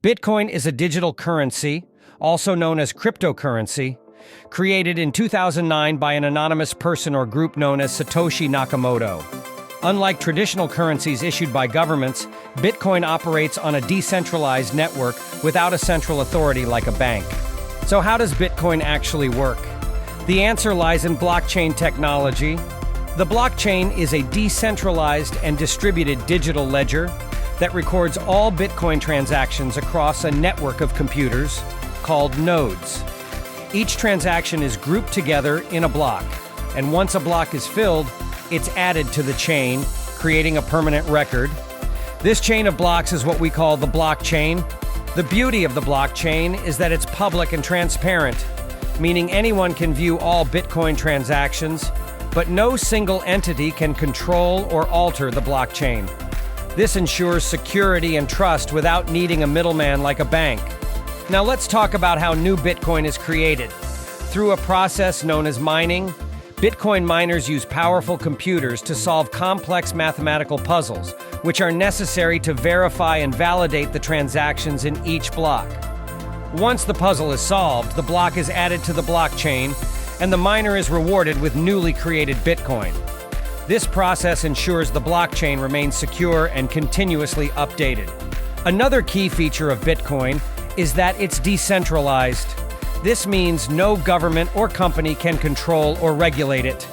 Bitcoin is a digital currency, also known as cryptocurrency, created in 2009 by an anonymous person or group known as Satoshi Nakamoto. Unlike traditional currencies issued by governments, Bitcoin operates on a decentralized network without a central authority like a bank. So how does Bitcoin actually work? The answer lies in blockchain technology. The blockchain is a decentralized and distributed digital ledger that records all Bitcoin transactions across a network of computers called nodes. Each transaction is grouped together in a block, and once a block is filled, it's added to the chain, creating a permanent record. This chain of blocks is what we call the blockchain. The beauty of the blockchain is that it's public and transparent, meaning anyone can view all Bitcoin transactions, but no single entity can control or alter the blockchain. This ensures security and trust without needing a middleman like a bank. Now let's talk about how new Bitcoin is created. Through a process known as mining, Bitcoin miners use powerful computers to solve complex mathematical puzzles, which are necessary to verify and validate the transactions in each block. Once the puzzle is solved, the block is added to the blockchain, and the miner is rewarded with newly created Bitcoin. This process ensures the blockchain remains secure and continuously updated. Another key feature of Bitcoin is that it's decentralized. This means no government or company can control or regulate it.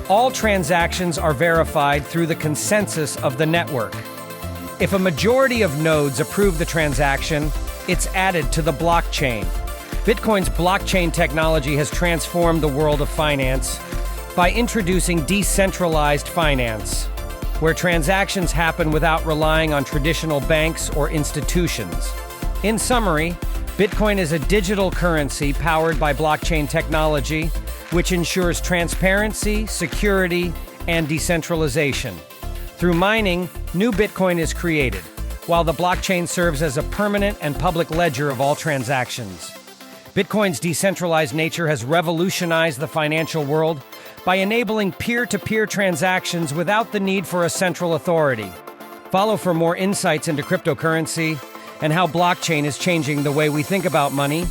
All transactions are verified through the consensus of the network. If a majority of nodes approve the transaction, it's added to the blockchain. Bitcoin's blockchain technology has transformed the world of finance by introducing decentralized finance, where transactions happen without relying on traditional banks or institutions. In summary, Bitcoin is a digital currency powered by blockchain technology, which ensures transparency, security, and decentralization. Through mining, new Bitcoin is created, while the blockchain serves as a permanent and public ledger of all transactions. Bitcoin's decentralized nature has revolutionized the financial world by enabling peer-to-peer transactions without the need for a central authority. Follow for more insights into cryptocurrency and how blockchain is changing the way we think about money